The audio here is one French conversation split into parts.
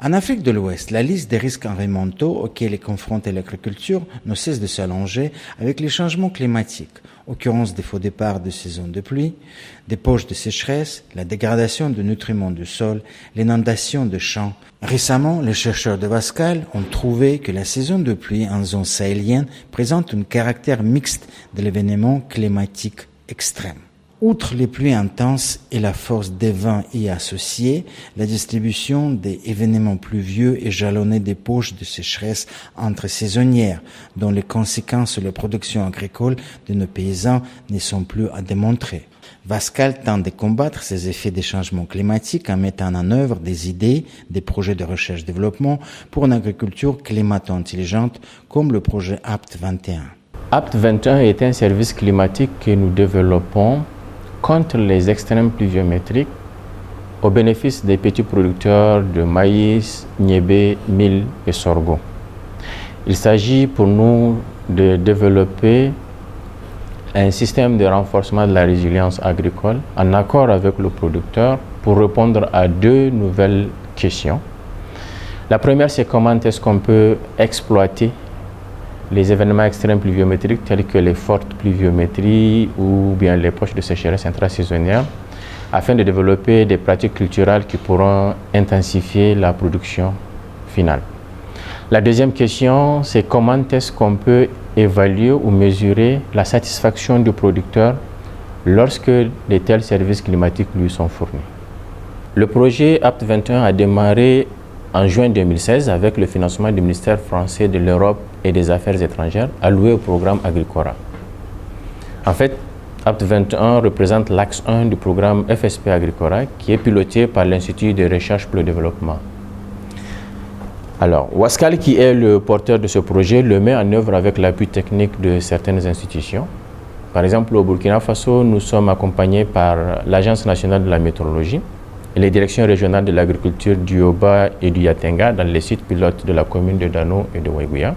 En Afrique de l'Ouest, la liste des risques environnementaux auxquels est confrontée l'agriculture ne cesse de s'allonger avec les changements climatiques, occurrence des faux départs de saison de pluie, des poches de sécheresse, la dégradation de nutriments du sol, l'inondation de champs. Récemment, les chercheurs de Wascal ont trouvé que la saison de pluie en zone sahélienne présente un caractère mixte de l'événement climatique extrême. Outre les pluies intenses et la force des vents y associés, la distribution des événements pluvieux est jalonnée des poches de sécheresse entre saisonnières, dont les conséquences sur la production agricole de nos paysans ne sont plus à démontrer. Wascal tente de combattre ces effets des changements climatiques en mettant en œuvre des idées, des projets de recherche-développement pour une agriculture climato-intelligente comme le projet APT 21. APT 21 est un service climatique que nous développons contre les extrêmes pluviométriques au bénéfice des petits producteurs de maïs, niébé, mil et sorgho. Il s'agit pour nous de développer un système de renforcement de la résilience agricole en accord avec le producteur pour répondre à deux nouvelles questions. La première, c'est comment est-ce qu'on peut exploiter les événements extrêmes pluviométriques tels que les fortes pluviométries ou bien les poches de sécheresse intrasaisonnière afin de développer des pratiques culturelles qui pourront intensifier la production finale. La deuxième question, c'est comment est-ce qu'on peut évaluer ou mesurer la satisfaction du producteur lorsque de tels services climatiques lui sont fournis. Le projet APT 21 a démarré en juin 2016 avec le financement du ministère français de l'Europe et des Affaires étrangères alloué au programme Agricora. En fait, APT 21 représente l'axe 1 du programme FSP Agricora qui est piloté par l'Institut de recherche pour le développement. Alors, Wascal, qui est le porteur de ce projet, le met en œuvre avec l'appui technique de certaines institutions. Par exemple, au Burkina Faso, nous sommes accompagnés par l'Agence nationale de la météorologie et les directions régionales de l'agriculture du Yoba et du Yatenga dans les sites pilotes de la commune de Dano et de Waiguya.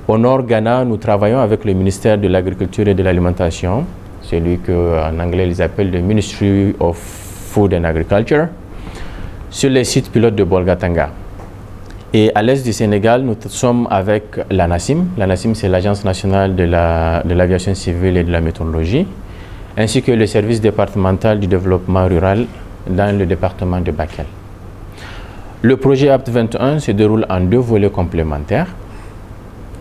Au nord Ghana, nous travaillons avec le ministère de l'Agriculture et de l'Alimentation, celui qu'en anglais ils appellent le Ministry of Food and Agriculture, sur les sites pilotes de Bolgatanga. Et à l'est du Sénégal, nous sommes avec l'ANACIM. L'ANACIM, c'est l'Agence nationale de l'aviation civile et de la météorologie, ainsi que le service départemental du développement rural dans le département de Bakel. Le projet APT 21 se déroule en deux volets complémentaires,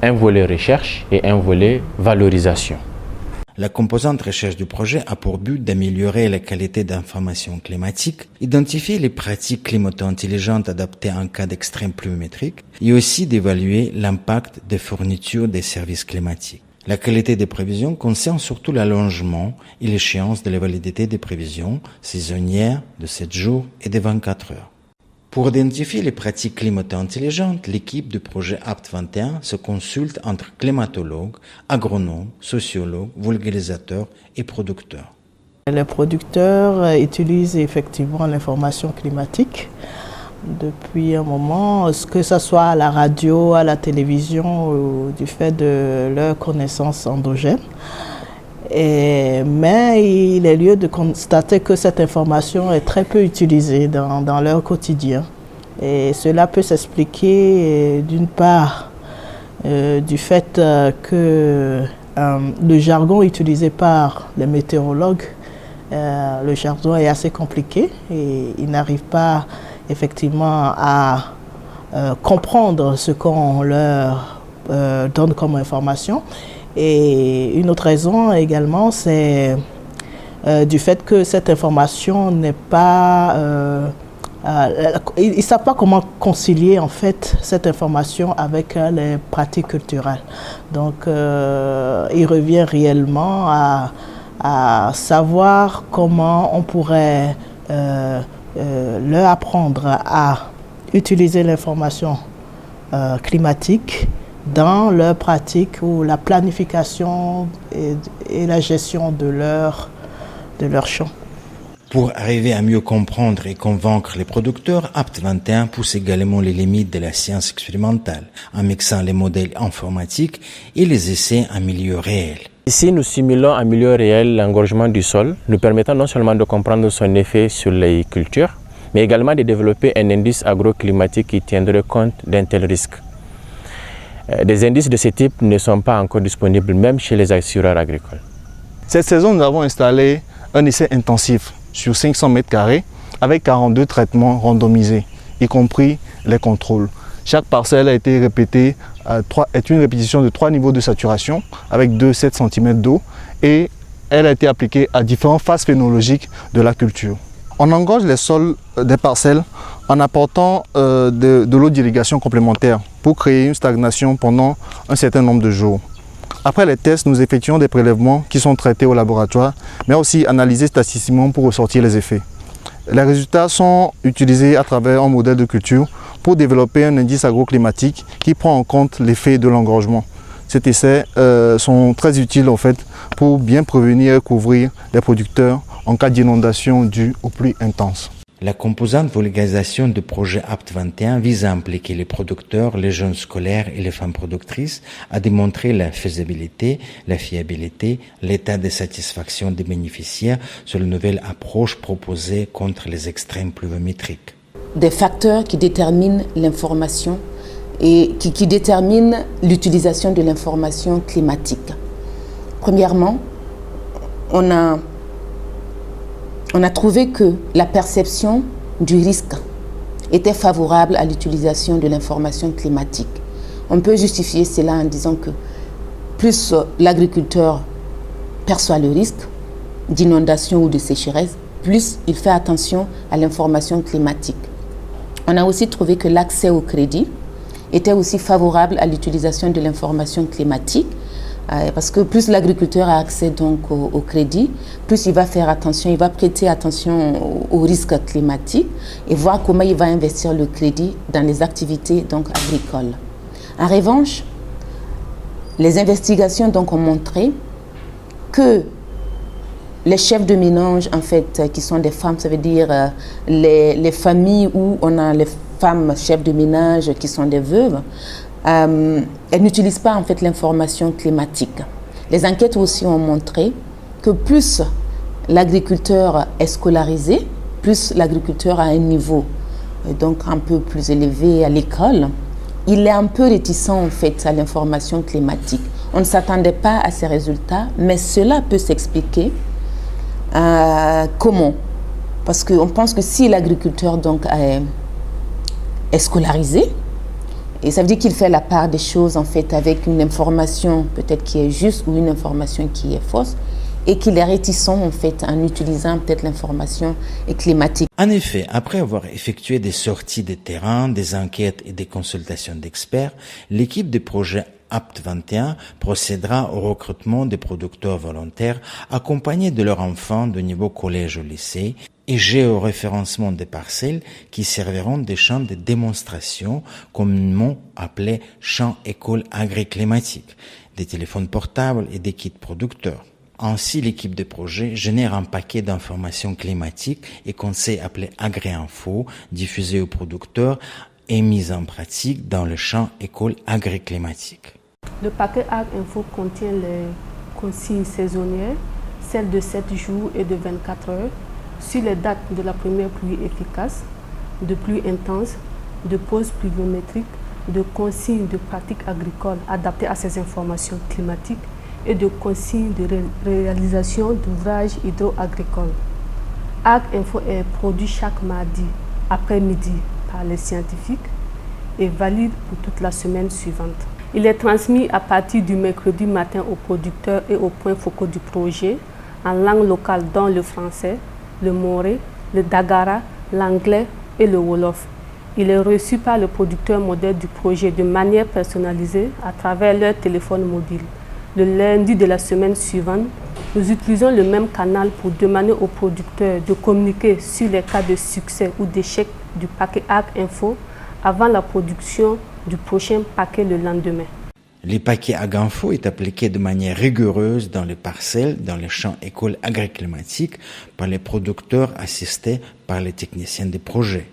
un volet recherche et un volet valorisation. La composante recherche du projet a pour but d'améliorer la qualité d'information climatique, identifier les pratiques climato-intelligentes adaptées en cas d'extrême pluviométrique et aussi d'évaluer l'impact des fournitures des services climatiques. La qualité des prévisions concerne surtout l'allongement et l'échéance de la validité des prévisions saisonnières de 7 jours et de 24 heures. Pour identifier les pratiques climato-intelligentes, l'équipe du projet APT 21 se consulte entre climatologues, agronomes, sociologues, vulgarisateurs et producteurs. Les producteurs utilisent effectivement l'information climatique depuis un moment, que ce soit à la radio, à la télévision, ou du fait de leurs connaissances endogènes. Mais il est lieu de constater que cette information est très peu utilisée dans leur quotidien. Et cela peut s'expliquer d'une part du fait que le jargon utilisé par les météorologues, le jargon est assez compliqué et ils n'arrivent pas effectivement à comprendre ce qu'on leur donne comme information. Et une autre raison également, c'est du fait que cette information n'est pas... ils ne savent pas comment concilier en fait cette information avec les pratiques culturelles. Donc il revient réellement à savoir comment on pourrait leur apprendre à utiliser l'information climatique dans leur pratique ou la planification et la gestion de leur champ. Pour arriver à mieux comprendre et convaincre les producteurs, APT 21 pousse également les limites de la science expérimentale, en mixant les modèles informatiques et les essais en milieu réel. Ici, nous simulons en milieu réel l'engorgement du sol, nous permettant non seulement de comprendre son effet sur les cultures, mais également de développer un indice agroclimatique qui tiendrait compte d'un tel risque. Des indices de ce type ne sont pas encore disponibles, même chez les assureurs agricoles. Cette saison, nous avons installé un essai intensif sur 500 mètres carrés avec 42 traitements randomisés, y compris les contrôles. Chaque parcelle a été répétée, est une répétition de 3 niveaux de saturation avec 2,7 cm d'eau et elle a été appliquée à différentes phases phénologiques de la culture. On engorge les sols des parcelles en apportant de l'eau d'irrigation complémentaire pour créer une stagnation pendant un certain nombre de jours. Après les tests, nous effectuons des prélèvements qui sont traités au laboratoire, mais aussi analysés statistiquement pour ressortir les effets. Les résultats sont utilisés à travers un modèle de culture pour développer un indice agroclimatique qui prend en compte l'effet de l'engorgement. Ces essais sont très utiles en fait, pour bien prévenir et couvrir les producteurs en cas d'inondation due aux pluies intenses. La composante vulgarisation du projet APT 21 vise à impliquer les producteurs, les jeunes scolaires et les femmes productrices à démontrer la faisabilité, la fiabilité, l'état de satisfaction des bénéficiaires sur la nouvelle approche proposée contre les extrêmes pluviométriques. Des facteurs qui déterminent l'information et qui déterminent l'utilisation de l'information climatique. Premièrement, on a trouvé que la perception du risque était favorable à l'utilisation de l'information climatique. On peut justifier cela en disant que plus l'agriculteur perçoit le risque d'inondation ou de sécheresse, plus il fait attention à l'information climatique. On a aussi trouvé que l'accès au crédit était aussi favorable à l'utilisation de l'information climatique, parce que plus l'agriculteur a accès donc au crédit, plus il va faire attention, il va prêter attention aux risques climatiques et voir comment il va investir le crédit dans les activités donc agricoles. En revanche, les investigations donc ont montré que les chefs de ménage, en fait, qui sont des femmes, ça veut dire les familles où on a les femmes chefs de ménage qui sont des veuves, elles n'utilisent pas en fait l'information climatique. Les enquêtes aussi ont montré que plus l'agriculteur est scolarisé, plus l'agriculteur a un niveau donc un peu plus élevé à l'école, il est un peu réticent en fait à l'information climatique. On ne s'attendait pas à ces résultats, mais cela peut s'expliquer. Comment? Parce qu'on pense que si l'agriculteur donc est scolarisé, et ça veut dire qu'il fait la part des choses en fait avec une information peut-être qui est juste ou une information qui est fausse, et qu'il est réticent en fait en utilisant peut-être l'information climatique. En effet, après avoir effectué des sorties de terrain, des enquêtes et des consultations d'experts, l'équipe de projet APT 21 procédera au recrutement des producteurs volontaires accompagnés de leurs enfants de niveau collège au lycée et géoréférencement des parcelles qui serviront de champs de démonstration communément appelés champs écoles agriclimatiques, des téléphones portables et des kits producteurs. Ainsi, l'équipe de projet génère un paquet d'informations climatiques et conseils appelés AgriInfo, diffusés aux producteurs et mis en pratique dans le champ école agriclimatique. Le paquet AgriInfo contient les consignes saisonnières, celles de 7 jours et de 24 heures, sur les dates de la première pluie efficace, de pluie intense, de pause pluviométrique, de consignes de pratiques agricoles adaptées à ces informations climatiques et de consignes de réalisation d'ouvrages hydro-agricoles. AgriInfo est produit chaque mardi après-midi par les scientifiques et valide pour toute la semaine suivante. Il est transmis à partir du mercredi matin aux producteurs et aux points focaux du projet en langue locale dont le français, le moré, le dagara, l'anglais et le wolof. Il est reçu par le producteur modèle du projet de manière personnalisée à travers leur téléphone mobile. Le lundi de la semaine suivante, nous utilisons le même canal pour demander aux producteurs de communiquer sur les cas de succès ou d'échec du paquet AgriInfo avant la production du prochain paquet le lendemain. Le paquet AgriInfo est appliqué de manière rigoureuse dans les parcelles, dans les champs écoles agriclimatiques, par les producteurs assistés par les techniciens des projets.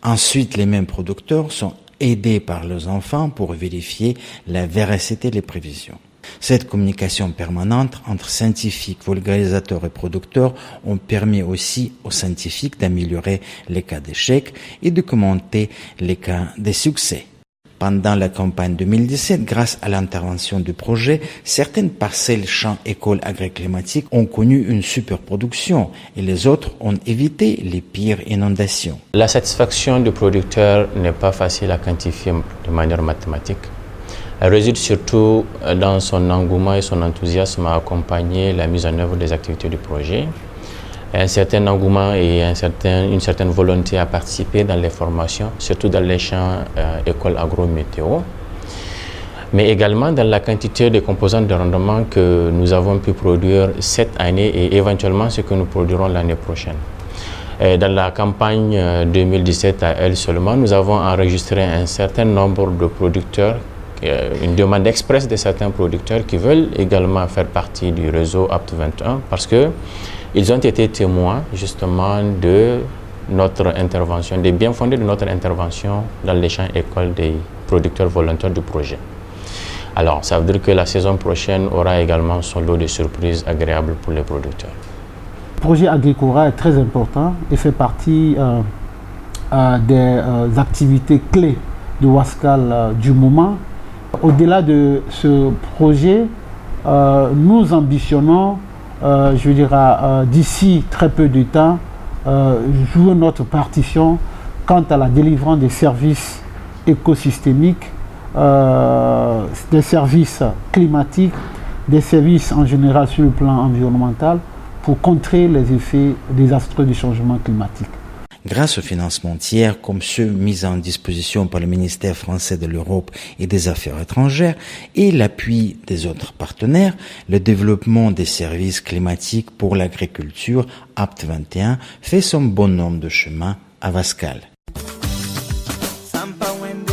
Ensuite, les mêmes producteurs sont aidés par leurs enfants pour vérifier la véracité des prévisions. Cette communication permanente entre scientifiques, vulgarisateurs et producteurs ont permis aussi aux scientifiques d'améliorer les cas d'échec et de commenter les cas de succès. Pendant la campagne 2017, grâce à l'intervention du projet, certaines parcelles champs écoles agriclimatiques ont connu une superproduction et les autres ont évité les pires inondations. La satisfaction du producteur n'est pas facile à quantifier de manière mathématique. Elle réside surtout dans son engouement et son enthousiasme à accompagner la mise en œuvre des activités du projet. Un certain engouement et une certaine volonté à participer dans les formations, surtout dans les champs écoles agro-météo, mais également dans la quantité de composantes de rendement que nous avons pu produire cette année et éventuellement ce que nous produirons l'année prochaine. Dans la campagne 2017 à elle seulement, nous avons enregistré un certain nombre de producteurs, une demande expresse de certains producteurs qui veulent également faire partie du réseau APT21 parce que ils ont été témoins justement de notre intervention, des bien fondés de notre intervention dans les champs écoles des producteurs volontaires du projet. Alors, ça veut dire que la saison prochaine aura également son lot de surprises agréables pour les producteurs. Le projet Agricora est très important et fait partie des activités clés de Wascal du moment. Au-delà de ce projet, nous ambitionnons d'ici très peu de temps, jouer notre partition quant à la délivrance des services écosystémiques, des services climatiques, des services en général sur le plan environnemental pour contrer les effets désastreux du changement climatique. Grâce aux financements tiers comme ceux mis en disposition par le ministère français de l'Europe et des Affaires étrangères et l'appui des autres partenaires, le développement des services climatiques pour l'agriculture APT21 fait son bon nombre de chemin à Wascal. Sampa wende,